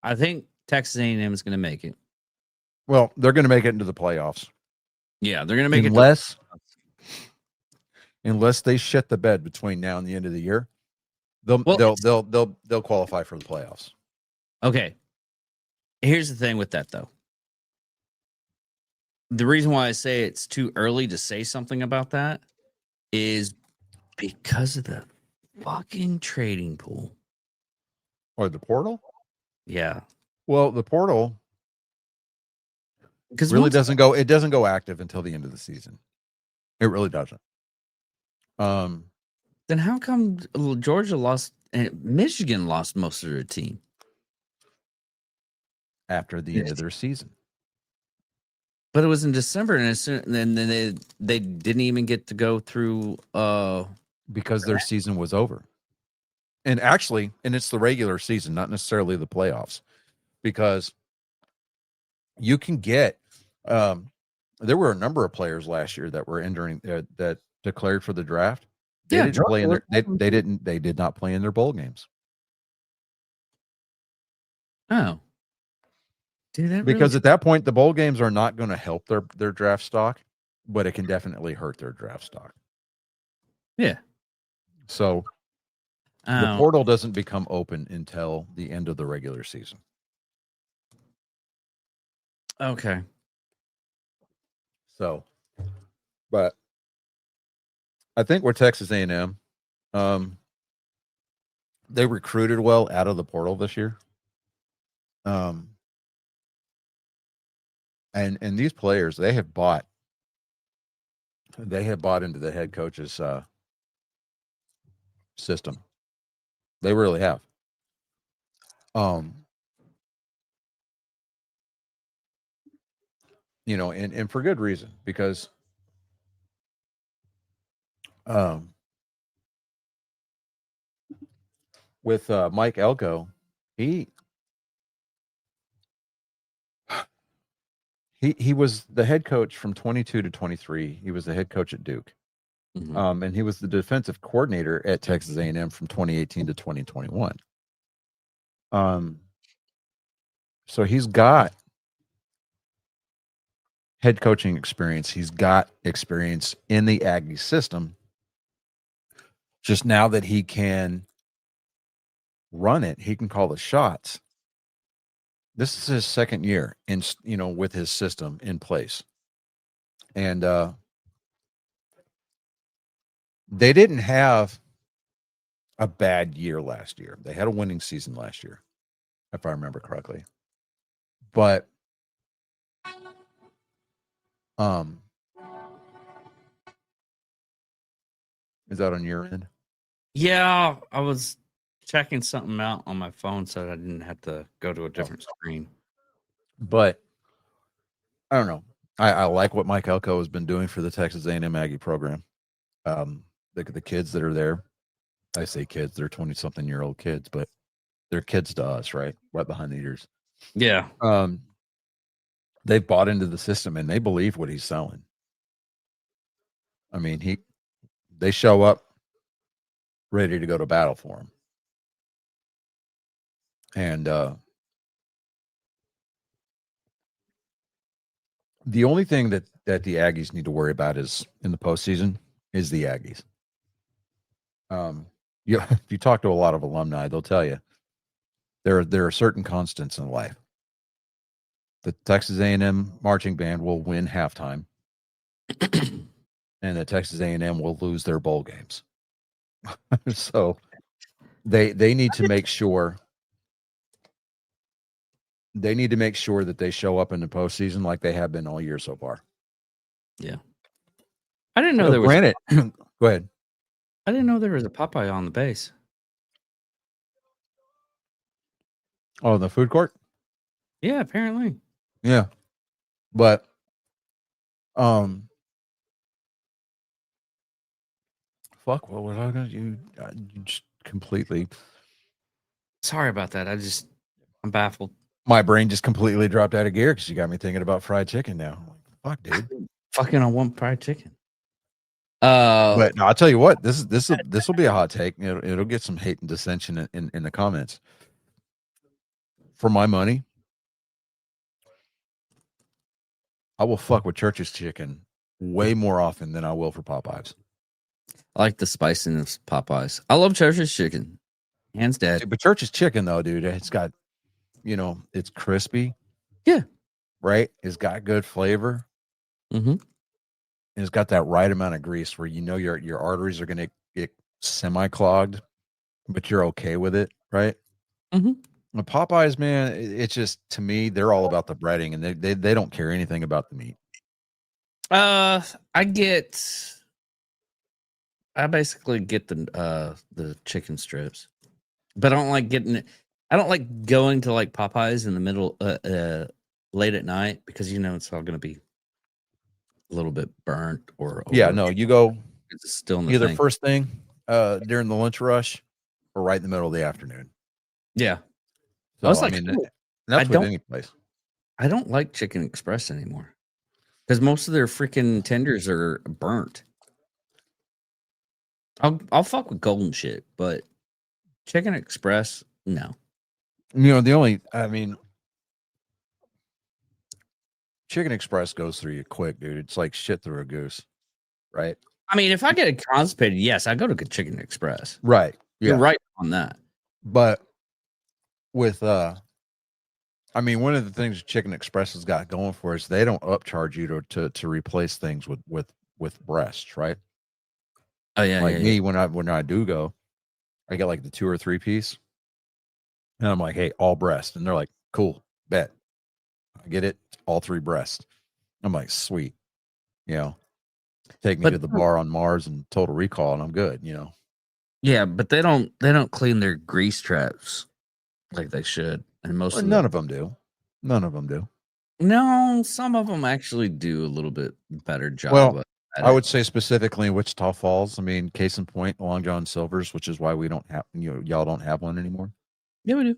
I think Texas A&M is going to make it. Well, they're going to make it into the playoffs. Yeah, they're going to make it unless they shit the bed between now and the end of the year. They'll qualify for the playoffs. Okay. Here's the thing with that, though. The reason why I say it's too early to say something about that is because of the fucking trading pool. Or the portal? Yeah. Well, the portal because really doesn't go active until the end of the season. It really doesn't. Then how come Georgia lost and Michigan lost most of their team after the end of their season? But it was in December, and then they didn't even get to go through because their season was over. And actually, it's the regular season, not necessarily the playoffs, because you can get there were a number of players last year that were entering that declared for the draft. They didn't play in their they did not play in their bowl games. Oh. Dude, because at that point, the bowl games are not going to help their draft stock, but it can definitely hurt their draft stock. Yeah. So the portal doesn't become open until the end of the regular season. Okay. So, but I think we're Texas A&M. They recruited well out of the portal this year. And these players, they have bought into the head coach's system. They really have. You know, and for good reason, because with Mike Elko, he was the head coach from 22 to 23. He was the head coach at Duke. Mhm. And he was the defensive coordinator at Texas A&M from 2018 to 2021. So he's got head coaching experience. He's got experience in the Aggie system. Just now that he can run it, he can call the shots. This is his second year in, you know, with his system in place. And they didn't have a bad year last year. They had a winning season last year, if I remember correctly. But is that on your end? Yeah, I was checking something out on my phone so that I didn't have to go to a different screen. But I don't know. I like what Mike Elko has been doing for the Texas A&M Aggie program. The kids that are there, I say kids, they're 20-something-year-old kids, but they're kids to us, right? Right behind the ears. Yeah. They've bought into the system and they believe what he's selling. I mean, they show up ready to go to battle for him. And the only thing that the Aggies need to worry about is in the postseason is the Aggies. If you talk to a lot of alumni, they'll tell you there are certain constants in life. The Texas A&M marching band will win halftime, and the Texas A&M will lose their bowl games. So they need to make sure. They need to make sure that they show up in the postseason like they have been all year so far. Yeah. I didn't know there was. Granted, go ahead. I didn't know there was a Popeye on the base. Oh, the food court? Yeah, apparently. Yeah. But fuck, what was I gonna you just completely Sorry about that. I'm baffled. my brain just completely dropped out of gear because you got me thinking about fried chicken now. I'm like, fuck, dude. Fucking I want fried chicken. But no, I'll tell you what, this will be a hot take. It'll get some hate and dissension in the comments. For my money, I will fuck with Church's chicken way more often than I will for Popeyes. I like the spiciness of Popeyes. I love Church's chicken. Hands down. But Church's chicken, though, dude, it's got, it's crispy. Yeah. Right? It's got good flavor. Mm-hmm. And it's got that right amount of grease where your arteries are going to get semi-clogged, but you're okay with it, right? Mm-hmm. The Popeyes, man, it's just, to me, they're all about the breading, and they don't care anything about the meat. I basically get the chicken strips, but I don't like getting it. I don't like going to like Popeyes in the middle late at night because it's all going to be a little bit burnt or No, you go it's still in the either thing. first thing during the lunch rush or right in the middle of the afternoon. Yeah. So, I was like, that's with any place. I don't like Chicken Express anymore because most of their freaking tenders are burnt. I'll fuck with Golden shit, but Chicken Express, no. Chicken Express goes through you quick, dude. It's like shit through a goose, right? I mean, if I get it constipated, yes, I go to Chicken Express. Right. Yeah. You're right on that. But with I mean, one of the things Chicken Express has got going for us, they don't upcharge you to replace things with breasts, right? Oh yeah, Like yeah, me, yeah. when I do go, I get like the 2 or 3 piece, and I'm like, hey, all breast, and they're like, cool, bet, I get it, all 3 breasts. I'm like, sweet, you know, take me But to the bar on Mars and Total Recall, and I'm good, you know. yeah, but they don't clean their grease traps like they should, and most Well, of none them. of them do. None of them do. No, some of them actually do a little bit better job Well, at I it. would say specifically in Wichita Falls. I mean, case in point, Long John Silver's, which is why we don't have, y'all don't have one anymore. Yeah, we do.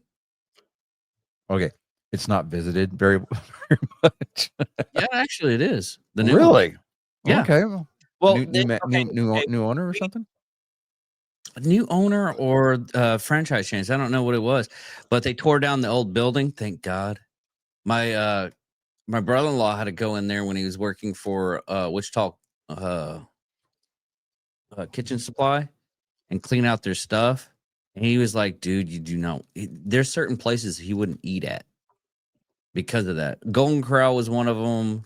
Okay, it's not visited very, very much. Yeah, actually, it is the new one. Really? Yeah. Okay. Well, Well, new new ma- okay, new owner or something? new owner or franchise change. I don't know what it was, but they tore down the old building. Thank God. My brother-in-law had to go in there when he was working for Wichita uh, Kitchen Supply and clean out their stuff. And he was like, "Dude, you do not." There's certain places he wouldn't eat at because of that. Golden Corral was one of them.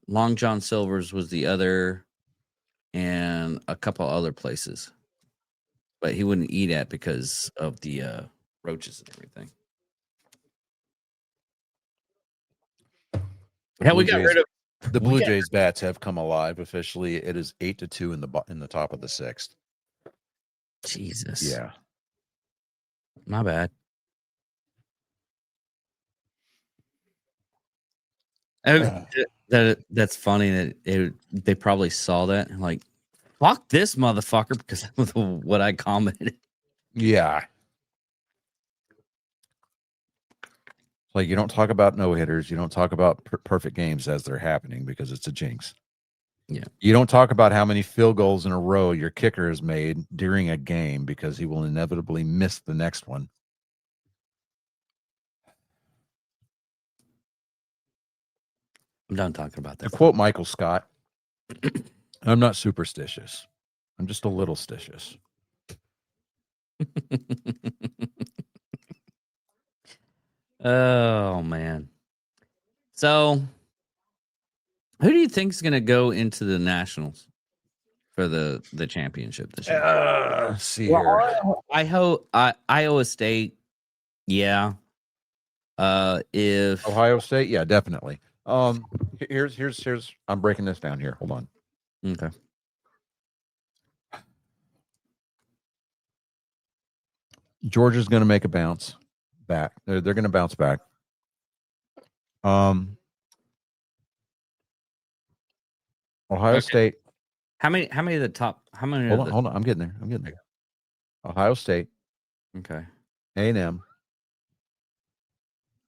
Long John Silver's was the other, and a couple other places. But he wouldn't eat at because of the roaches and everything. The Yeah, Blue we got Jays, rid of. the we Blue got- Jays bats have come alive officially. It is 8-2 in the top of the 6th. Jesus. Yeah. My bad. That's funny that they probably saw that and like, fuck this motherfucker because of what I commented. Yeah. Like, you don't talk about no hitters. You don't talk about perfect games as they're happening because it's a jinx. Yeah. You don't talk about how many field goals in a row your kicker has made during a game because he will inevitably miss the next one. I'm done talking about To that. quote Michael Scott, I'm not superstitious. I'm just a little stitious. Oh man. So who do you think is gonna go into the nationals for the championship this year? Let's see here. I hope Iowa State. Yeah. If Ohio State, yeah, definitely. Here's I'm breaking this down here. Hold on. okay. Georgia's going to make a bounce back. They're going to bounce back. Ohio Okay. State. How many of the top how many Hold of on, hold on. I'm getting there. Ohio State, Okay. A&M.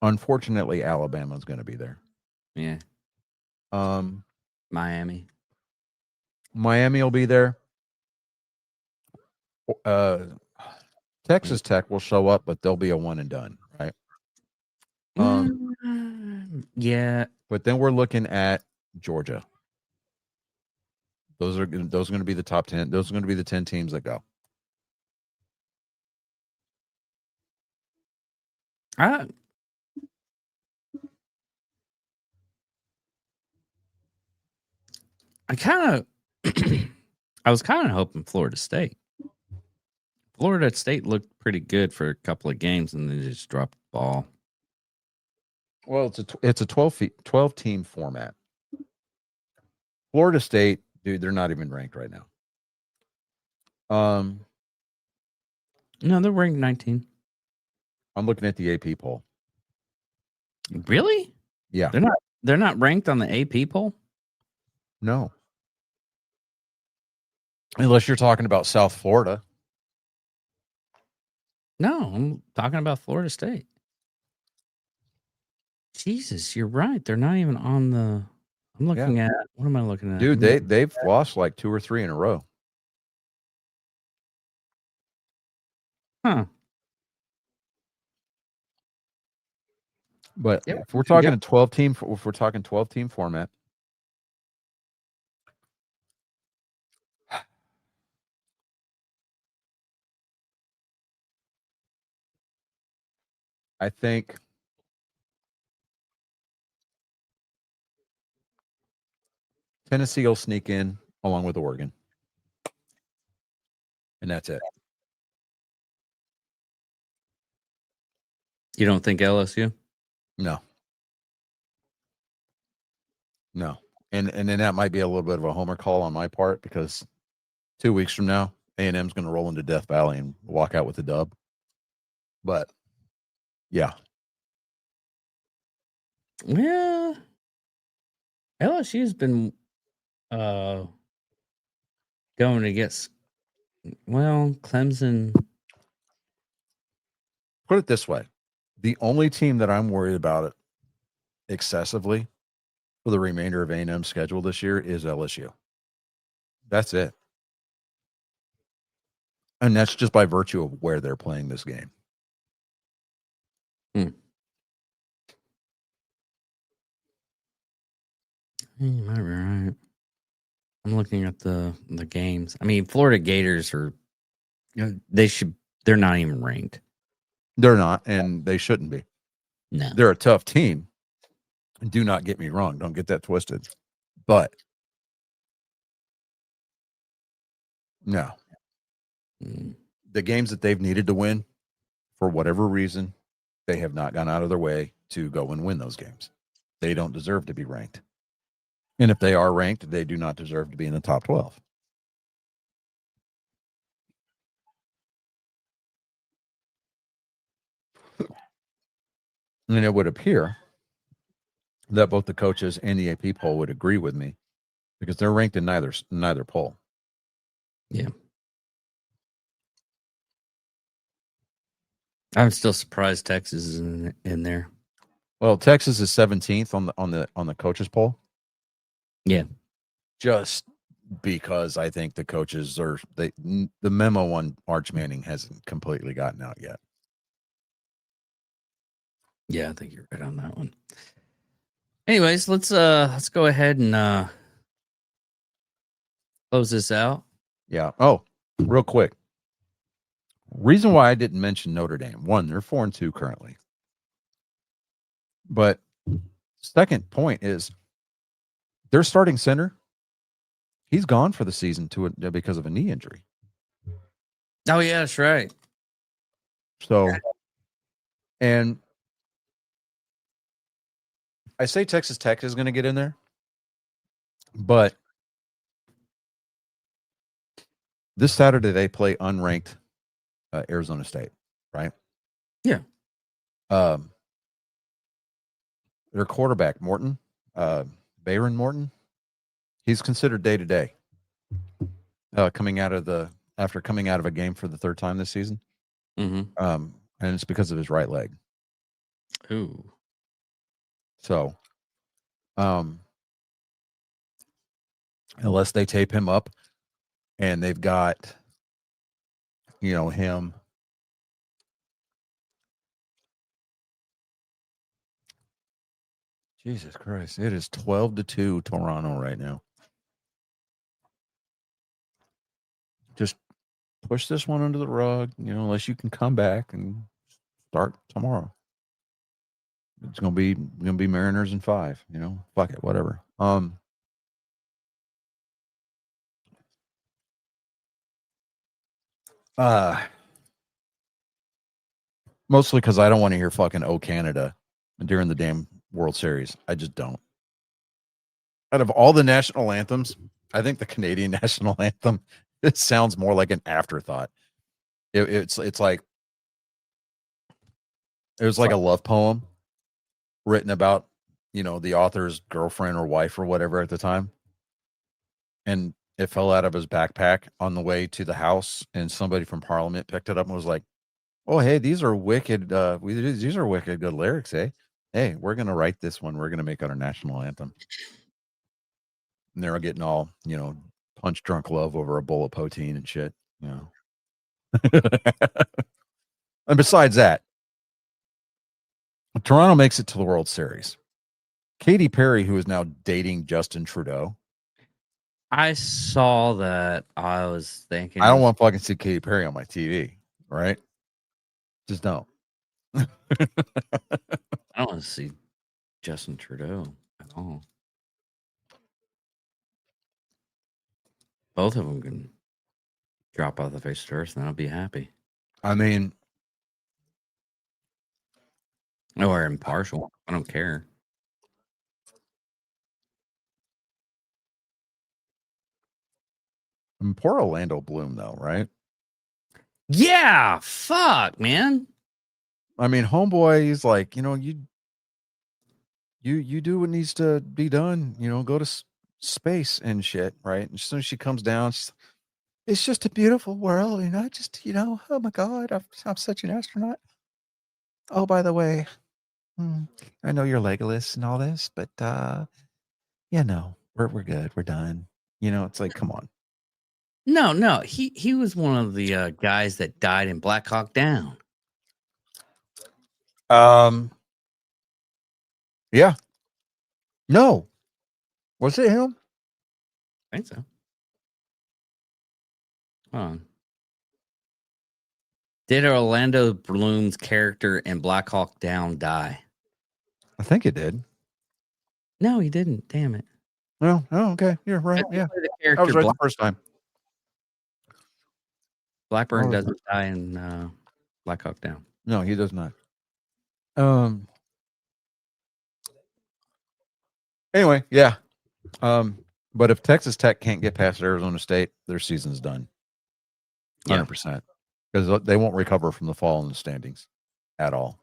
Unfortunately, Alabama's going to be there. Yeah. Miami. Miami will be there. Texas Tech will show up, but they'll be a one and done, right? Yeah. But then we're looking at Georgia. Those are going to be the top 10. Those are going to be the 10 teams that go. I kind of I was kind of hoping Florida State. Florida State looked pretty good for a couple of games and then just dropped the ball. Well, it's a 12 team format. Florida State, dude, they're not even ranked right now. No, they're ranked 19. I'm looking at the AP poll. Really? Yeah. They're not ranked on the AP poll? No. Unless you're talking about South Florida. No, I'm talking about Florida State. Jesus, you're right. They're not even on the I'm looking at what am I looking at? Dude, they've lost like 2 or 3 in a row. Huh. But Yeah, if we're talking a 12 team, if we're talking 12 team format, I think Tennessee will sneak in along with Oregon. And that's it. You don't think LSU? No. No. And then that might be a little bit of a homer call on my part because 2 weeks from now, A&M's going to roll into Death Valley and walk out with a dub. But yeah. Yeah. LSU's been going against Clemson. Put it this way. The only team that I'm worried about it excessively for the remainder of A&M's schedule this year is LSU. That's it. And that's just by virtue of where they're playing this game. You might be right. I'm looking at the games. I mean, Florida Gators are, they're not even ranked. They're not, and they shouldn't be. No. They're a tough team. Do not get me wrong. Don't get that twisted. But no. The games that they've needed to win, for whatever reason, they have not gone out of their way to go and win those games. They don't deserve to be ranked. And if they are ranked, they do not deserve to be in the top 12. And it would appear that both the coaches and the AP poll would agree with me because they're ranked in neither poll. Yeah. I'm still surprised Texas is in there. Well, Texas is 17th on the coaches poll. Yeah. Just because I think the coaches are the memo on Arch Manning hasn't completely gotten out yet. Yeah, I think you're right on that one. Anyways, let's go ahead and close this out. Yeah. Oh, real quick. Reason why I didn't mention Notre Dame. One, they're 4-2 currently. But second point is their starting center, he's gone for the season because of a knee injury. Oh, yeah, that's right. So, and I say Texas Tech is going to get in there, but this Saturday they play unranked Arizona State, right? Yeah. Their quarterback, Morton, Bayron Morton, he's considered day-to-day after coming out of a game for the third time this season. Mm-hmm. And it's because of his right leg. Ooh. So, unless they tape him up and they've got, him. Jesus Christ. It is 12-2 Toronto right now. Just push this one under the rug, unless you can come back and start tomorrow. It's gonna be Mariners in 5, fuck it, whatever. Mostly because I don't want to hear fucking "Oh Canada" during the damn World Series. I just don't. Out of all the national anthems, I think the Canadian national anthem, it sounds more like an afterthought. It's like it was like a love poem written about, the author's girlfriend or wife or whatever at the time. And it fell out of his backpack on the way to the house, and somebody from Parliament picked it up and was like, "Oh, hey, these are wicked. These are wicked good lyrics, eh? Hey, we're gonna write this one. We're gonna make it our national anthem." And they're getting all, punch drunk love over a bowl of poutine and shit, And besides that, Toronto makes it to the World Series. Katy Perry, who is now dating Justin Trudeau. I saw that. I was thinking, I don't want to fucking see Katy Perry on my TV, right? Just don't. I don't want to see Justin Trudeau at all. Both of them can drop off the face of the earth, and I'll be happy. I mean, Or impartial. I don't care. poor Orlando Bloom, though, right? Yeah, fuck, man. I mean, homeboy, he's like, you do what needs to be done. Go to space and shit, right? And as soon as she comes down, it's just a beautiful world, oh my God, I'm such an astronaut. Oh, by the way, I know you're Legolas and all this, but we're good. We're done. It's like, come on. No. He was one of the guys that died in Black Hawk Down. Yeah. No. Was it him? I think so. Hold on. Did Orlando Bloom's character in Black Hawk Down die? I think it did. No, he didn't. Damn it. Oh, okay. You're right. Yeah. The I character was right the first time. Blackburn Oh, doesn't die in Black Hawk Down. No, he does not. Anyway, yeah. But if Texas Tech can't get past Arizona State, their season's done. 100%. Because they won't recover from the fall in the standings at all.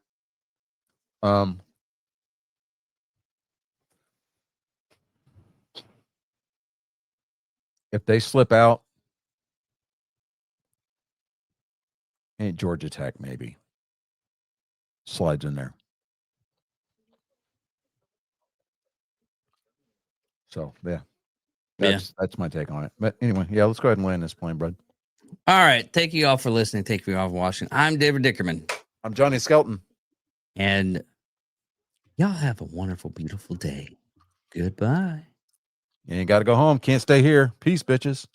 If they slip out, Georgia Tech maybe slides in there. So that's my take on it. But anyway, let's go ahead and land this plane, bud. All right. Thank you all for listening. Thank you all for watching. I'm David Dickerman. I'm Johnny Skelton. And y'all have a wonderful, beautiful day. Goodbye. You ain't got to go home. Can't stay here. Peace, bitches.